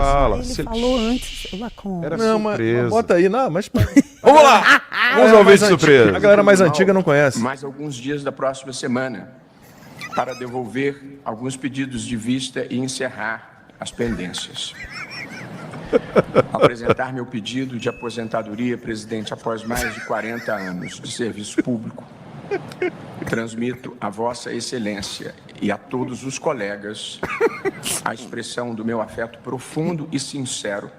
fala. Ele falou antes, Lacombe. Era Não, surpresa. mas bota aí, não, mas... Vamos lá! Vamos ao vídeo de surpresa. A galera mais antiga não conhece. Mais alguns dias da próxima semana para devolver alguns pedidos de vista e encerrar as pendências. Apresentar meu pedido de aposentadoria, presidente, após mais de 40 anos de serviço público. Transmito a Vossa Excelência e a todos os colegas a expressão do meu afeto profundo e sincero,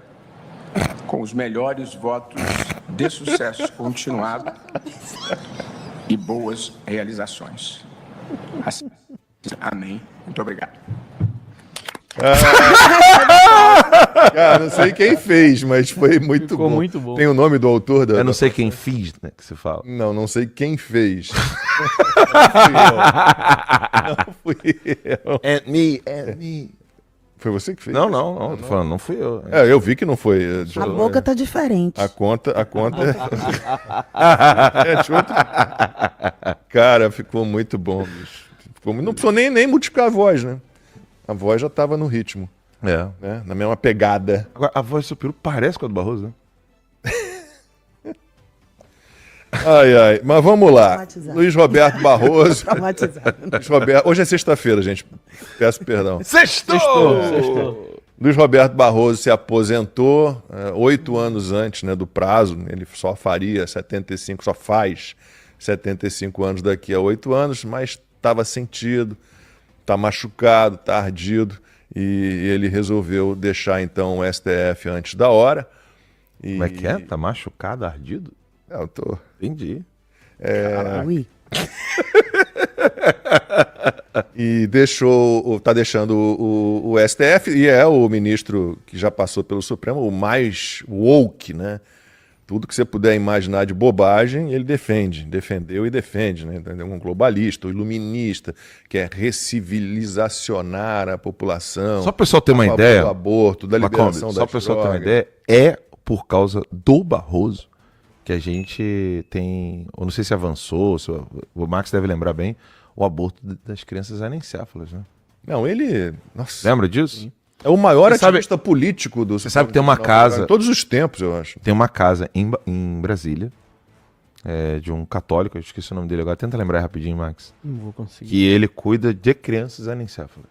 com os melhores votos de sucesso continuado e boas realizações. Assim, amém. Muito obrigado. Cara, não sei quem fez, mas foi muito Ficou bom. muito bom. Tem o nome do autor da... Eu não sei quem fiz, né, que você fala. Não sei quem fez. Não fui eu. And me. Foi você que fez? Não, tô falando, não fui eu. Eu vi que não foi. A boca tá diferente. A conta é de outro. Cara, ficou muito bom, bicho. Não precisou nem multiplicar a voz, né? A voz já tava no ritmo, É. né? Na mesma pegada. Agora, a voz do seu peru parece com a do Barroso, né? Ai. Mas vamos lá. Traumatizado. Luiz Roberto Barroso. Traumatizado. Luiz Roberto... Hoje é sexta-feira, gente. Peço perdão. Sextou. Luiz Roberto Barroso se aposentou 8 anos antes, né, do prazo. Ele só faz 75 anos daqui a 8 anos, mas estava sentido, está machucado, está ardido, e ele resolveu deixar então o STF antes da hora. E... Como é que é? Tá machucado, ardido? Eu tô... Entendi. Ui. E tá deixando o STF, e é o ministro que já passou pelo Supremo, o mais woke, né? Tudo que você puder imaginar de bobagem, ele defendeu e defende, né? Um globalista, um iluminista, que é recivilizacionar a população. Só para o pessoal ter uma a favor ideia, do aborto, da liberação só das para o pessoal ter uma drogas. ideia, é por causa do Barroso que a gente tem, eu não sei se avançou, o Max deve lembrar bem, o aborto das crianças anencéfalas, né? Não, ele... Nossa, Lembra disso? é o maior Você sabe- ativista político do... Você sabe que tem uma casa... Em todos os tempos, eu acho. Tem uma casa em Brasília, de um católico, eu esqueci o nome dele agora, tenta lembrar rapidinho, Max, Não vou conseguir. que ele cuida de crianças anencéfalas.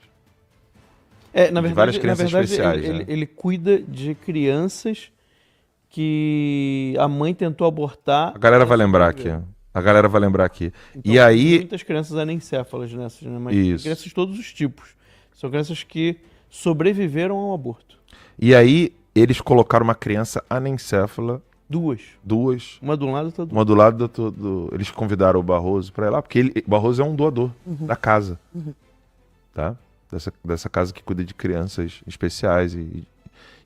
Na verdade, várias crianças especiais, ele, né? ele cuida de crianças que a mãe tentou abortar. A galera vai lembrar aqui, ó. A galera vai lembrar aqui. Então, E aí, muitas crianças anencéfalas nessas, né? Mas Isso. crianças de todos os tipos. São crianças que sobreviveram ao aborto. eles colocaram uma criança anencéfala, duas, Uma de um lado e outra do outro. uma do lado do... Eles convidaram o Barroso para ir lá, porque o Barroso é um doador da casa, tá? Dessa casa que cuida de crianças especiais. E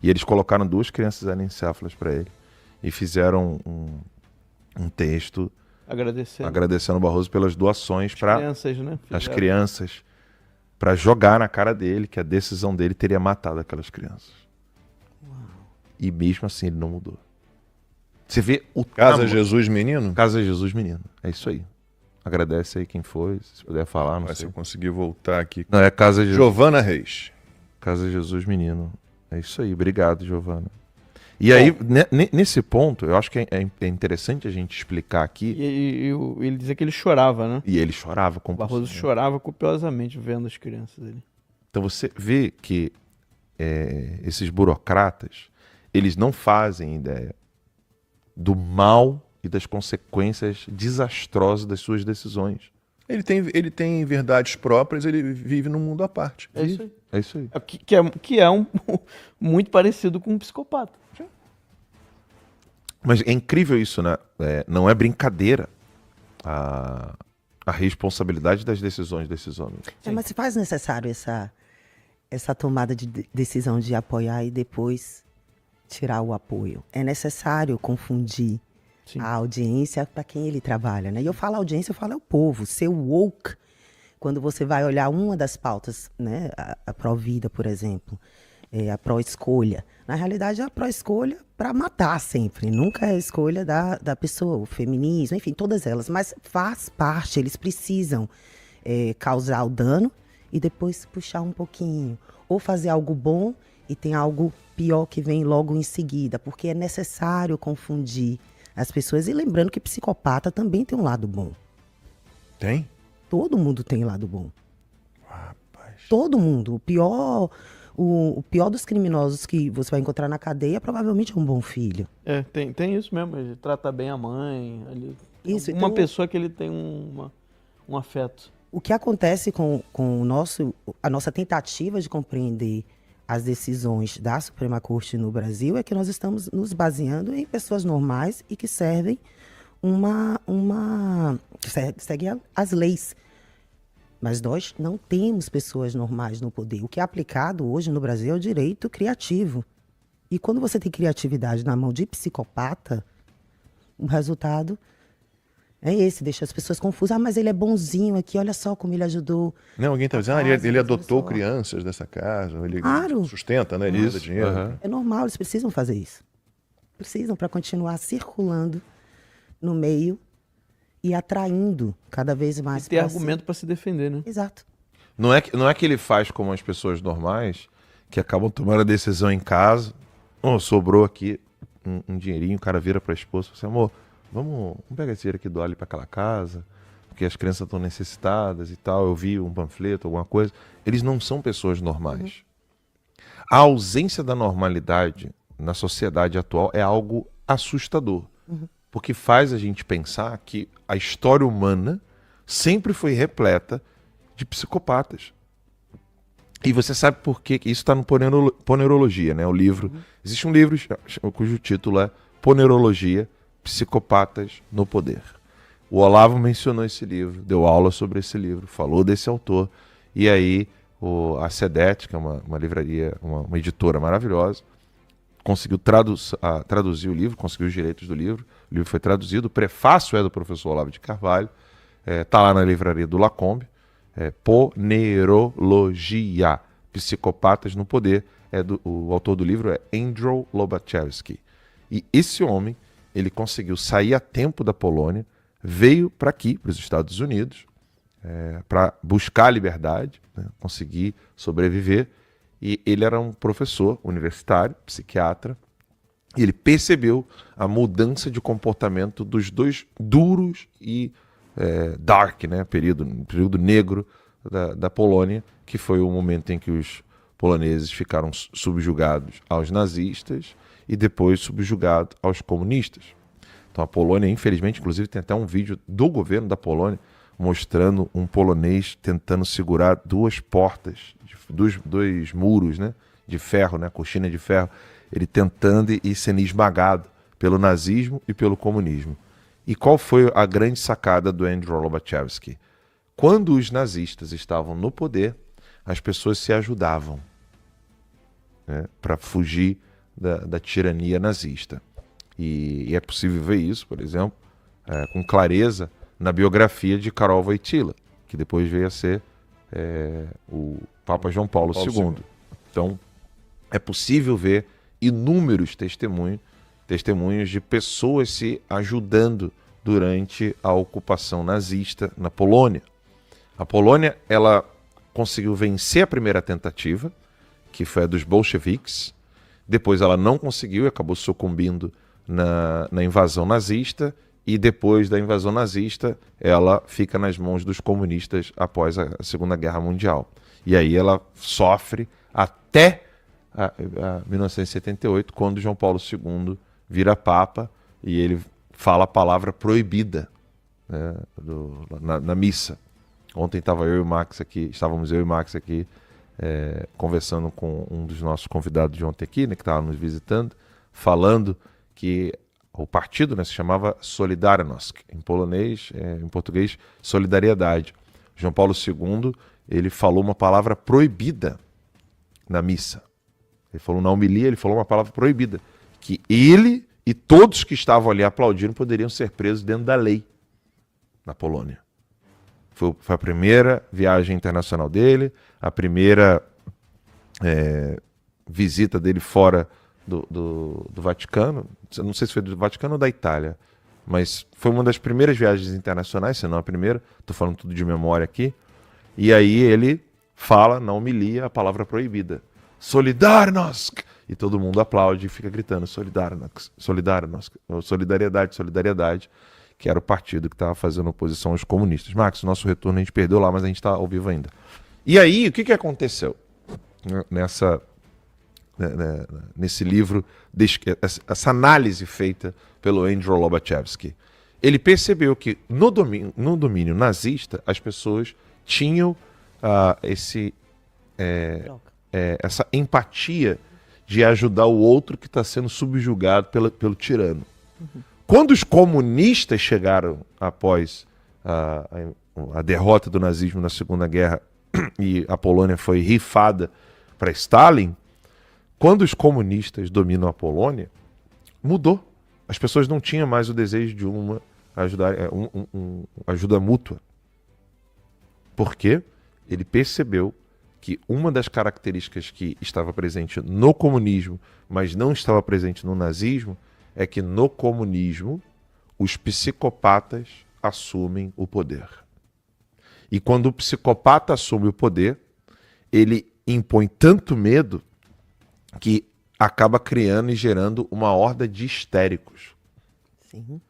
eles colocaram 2 crianças anencéfalas para ele. E fizeram um texto agradecendo o Barroso pelas doações para Crianças, né? as Fizeram. crianças, para jogar na cara dele que a decisão dele teria matado aquelas crianças. E mesmo assim ele não mudou. Você vê o Casa tamanho- Jesus Menino? Casa Jesus Menino. É isso aí. Agradece aí quem foi, se puder falar, não Se sei. eu conseguir voltar aqui. Não, é Casa Jesus. Giovana Reis. Casa Jesus Menino. É isso aí. Obrigado, Giovana. E aí, nesse ponto, eu acho que é interessante a gente explicar aqui. E ele dizia que ele chorava, né? E ele chorava com O Barroso chorava copiosamente vendo as crianças ali. Então você vê que esses burocratas, eles não fazem ideia do mal e das consequências desastrosas das suas decisões. Ele tem verdades próprias, ele vive num mundo à parte. É isso aí. É isso aí. Que é muito parecido com um psicopata. Mas é incrível isso, né? Não é brincadeira a responsabilidade das decisões desses homens. Mas se faz necessário essa tomada de decisão de apoiar e depois tirar o apoio. É necessário confundir Sim. a audiência para quem ele trabalha, né? E eu falo audiência, eu falo é o povo. Ser woke, quando você vai olhar uma das pautas, né? A pró-vida, por exemplo, a pró-escolha. Na realidade, é a pró-escolha para matar sempre. Nunca é a escolha da pessoa, o feminismo, enfim, todas elas. Mas faz parte, eles precisam causar o dano e depois puxar um pouquinho. Ou fazer algo bom e tem algo pior que vem logo em seguida, porque é necessário confundir as pessoas. E lembrando que psicopata também tem um lado bom. Tem? Todo mundo tem lado bom. Rapaz. Todo mundo. O pior dos criminosos que você vai encontrar na cadeia provavelmente é um bom filho. Tem isso mesmo, ele trata bem a mãe. Isso, uma então, pessoa que ele tem um afeto. o que acontece com a nossa tentativa de compreender as decisões da Suprema Corte no Brasil é que nós estamos nos baseando em pessoas normais e que servem seguem as leis. Mas nós não temos pessoas normais no poder. O que é aplicado hoje no Brasil é o direito criativo. E quando você tem criatividade na mão de psicopata, o resultado é esse, deixa as pessoas confusas. Ah, mas ele é bonzinho aqui, olha só como ele ajudou. Não, alguém tá dizendo, ele adotou crianças dessa casa, ele Claro. sustenta, né? Ele usa dinheiro. Aham. É normal, eles precisam fazer isso. Precisam para continuar circulando no meio e atraindo cada vez mais. E ter pra si. argumento para se defender, né? Exato. Não é que ele faz como as pessoas normais, que acabam tomando a decisão em casa. Sobrou aqui um dinheirinho, o cara vira pra esposa e fala assim, amor, vamos pegar esse dinheiro aqui e doar ali pra aquela casa, porque as crianças estão necessitadas e tal, eu vi um panfleto, alguma coisa. Eles não são pessoas normais. A ausência da normalidade na sociedade atual é algo assustador. Porque faz a gente pensar que a história humana sempre foi repleta de psicopatas. E você sabe por quê? Que isso está no Ponerologia, né? O livro. Existe um livro cujo título é Ponerologia, Psicopatas no Poder. O Olavo mencionou esse livro, deu aula sobre esse livro, falou desse autor. E aí a SEDET, que é uma livraria, uma editora maravilhosa, conseguiu traduzir o livro, conseguiu os direitos do livro. O livro foi traduzido, o prefácio é do professor Olavo de Carvalho, está lá na livraria do Lacombe. Ponerologia, Psicopatas no Poder. O autor do livro é Andrzej Lobachevsky. E esse homem, ele conseguiu sair a tempo da Polônia, veio para aqui, para os Estados Unidos, para buscar a liberdade, né, conseguir sobreviver. E ele era um professor universitário, psiquiatra, e ele percebeu a mudança de comportamento dos dois duros e dark, né, período negro da Polônia, que foi o momento em que os poloneses ficaram subjugados aos nazistas e depois subjugados aos comunistas. Então a Polônia, infelizmente, inclusive tem até um vídeo do governo da Polônia mostrando um polonês tentando segurar duas portas, dois muros, né, de ferro, né, cortina de ferro, ele tentando e sendo esmagado pelo nazismo e pelo comunismo. E qual foi a grande sacada do Andrzej Lobachevsky? Quando os nazistas estavam no poder, as pessoas se ajudavam, né, para fugir da tirania nazista. E é possível ver isso, por exemplo, com clareza na biografia de Karol Wojtyła, que depois veio a ser o Papa João Paulo II. Então, é possível ver inúmeros testemunhos de pessoas se ajudando durante a ocupação nazista na Polônia. A Polônia, ela conseguiu vencer a primeira tentativa, que foi a dos bolcheviques. Depois ela não conseguiu e acabou sucumbindo na invasão nazista. E depois da invasão nazista, ela fica nas mãos dos comunistas após a Segunda Guerra Mundial. E aí ela sofre até 1978, quando João Paulo II vira Papa e ele fala a palavra proibida, né, na missa. Ontem estávamos eu e o Max aqui conversando com um dos nossos convidados de ontem aqui, né, que estava nos visitando, falando que o partido, né, se chamava Solidarność, em polonês, em português, solidariedade. João Paulo II, ele falou uma palavra proibida na missa. Ele falou na homilia, ele falou uma palavra proibida, que ele e todos que estavam ali aplaudindo poderiam ser presos dentro da lei na Polônia. Foi a primeira viagem internacional dele, a primeira visita dele fora do Vaticano. Não sei se foi do Vaticano ou da Itália, mas foi uma das primeiras viagens internacionais, se não a primeira. Estou falando tudo de memória aqui. E aí ele fala na homilia a palavra proibida. Solidarnosc! E todo mundo aplaude e fica gritando Solidarnosc, Solidarnosc, solidariedade, solidariedade, que era o partido que estava fazendo oposição aos comunistas. Max, nosso retorno a gente perdeu lá, mas a gente está ao vivo ainda. E aí, o que aconteceu nesse livro, essa análise feita pelo Andrew Lobachevsky? Ele percebeu que no domínio nazista, as pessoas tinham essa empatia de ajudar o outro que está sendo subjugado pelo tirano. Uhum. Quando os comunistas chegaram após a derrota do nazismo na Segunda Guerra e a Polônia foi rifada para Stalin, quando os comunistas dominam a Polônia, mudou. As pessoas não tinham mais o desejo de uma ajuda mútua. Por quê? Ele percebeu que uma das características que estava presente no comunismo, mas não estava presente no nazismo, é que no comunismo os psicopatas assumem o poder. E quando o psicopata assume o poder, ele impõe tanto medo que acaba criando e gerando uma horda de histéricos. Sim.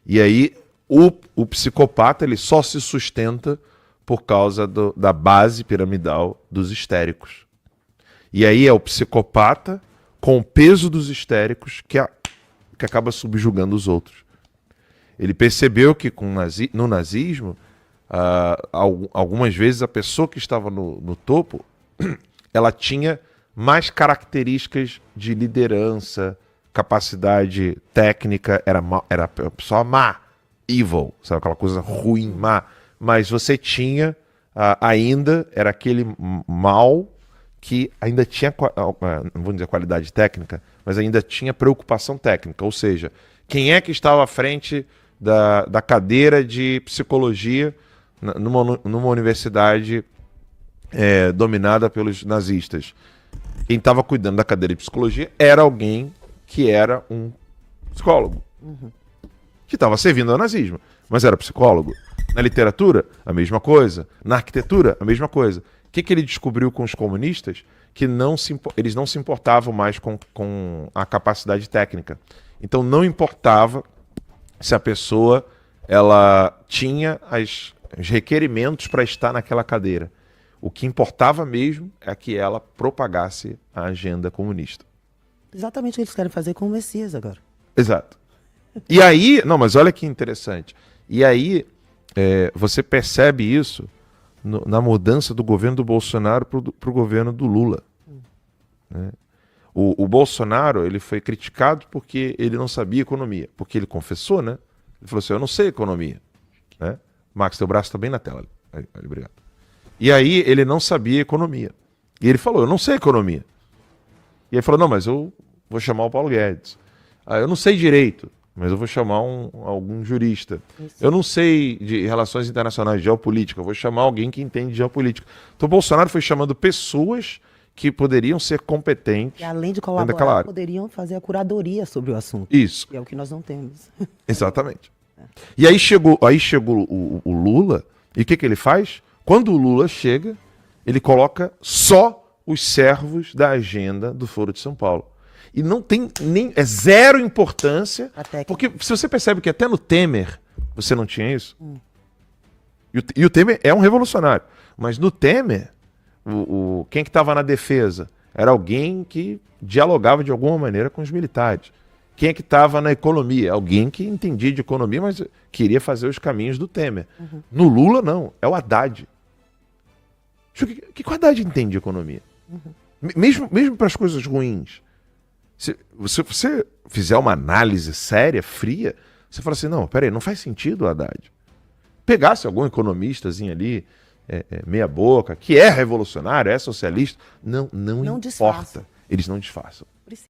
E aí o psicopata ele só se sustenta por causa da base piramidal dos histéricos. E aí é o psicopata com o peso dos histéricos que acaba subjugando os outros. Ele percebeu que no nazismo, algumas vezes a pessoa que estava no topo, ela tinha mais características de liderança, capacidade técnica, era a pessoa má, evil, sabe, aquela coisa ruim, má. Mas você tinha era aquele mal que ainda tinha, não vou dizer qualidade técnica, mas ainda tinha preocupação técnica. Ou seja, quem é que estava à frente da cadeira de psicologia numa universidade dominada pelos nazistas? Quem estava cuidando da cadeira de psicologia era alguém que era um psicólogo, que estava servindo ao nazismo, mas era psicólogo. Na literatura, a mesma coisa. Na arquitetura, a mesma coisa. O que ele descobriu com os comunistas? Que eles não se importavam mais com a capacidade técnica. Então não importava se a pessoa ela tinha os requerimentos para estar naquela cadeira. O que importava mesmo é que ela propagasse a agenda comunista. Exatamente o que eles querem fazer com o Messias agora. Exato. E aí, não, mas olha que interessante. E aí você percebe isso na mudança do governo do Bolsonaro para o governo do Lula. Né? O Bolsonaro ele foi criticado porque ele não sabia economia, porque ele confessou, né? Ele falou assim, eu não sei economia. Né? Max, teu braço está bem na tela. Aí, obrigado. E aí ele não sabia economia. E ele falou, eu não sei economia. E ele falou, não, mas eu vou chamar o Paulo Guedes. Eu não sei direito, mas eu vou chamar algum jurista. Isso. Eu não sei de relações internacionais, de geopolítica, eu vou chamar alguém que entende de geopolítica. Então o Bolsonaro foi chamando pessoas que poderiam ser competentes. E além de colaborar, poderiam fazer a curadoria sobre o assunto. Isso. Que é o que nós não temos. Exatamente. E aí chegou o Lula, e o que ele faz? Quando o Lula chega, ele coloca só os servos da agenda do Foro de São Paulo. E não tem é zero importância, porque se você percebe que até no Temer você não tinha isso, e o Temer é um revolucionário, mas no Temer, quem que estava na defesa era alguém que dialogava de alguma maneira com os militares. Quem é que estava na economia? Alguém que entendia de economia, mas queria fazer os caminhos do Temer. No Lula, não, é o Haddad. O que o Haddad entende de economia? Mesmo para as coisas ruins. Se você fizer uma análise séria, fria, você fala assim, não, peraí, não faz sentido o Haddad. Pegasse algum economistazinho ali, meia boca, que é revolucionário, é socialista, não importa. Eles não disfarçam.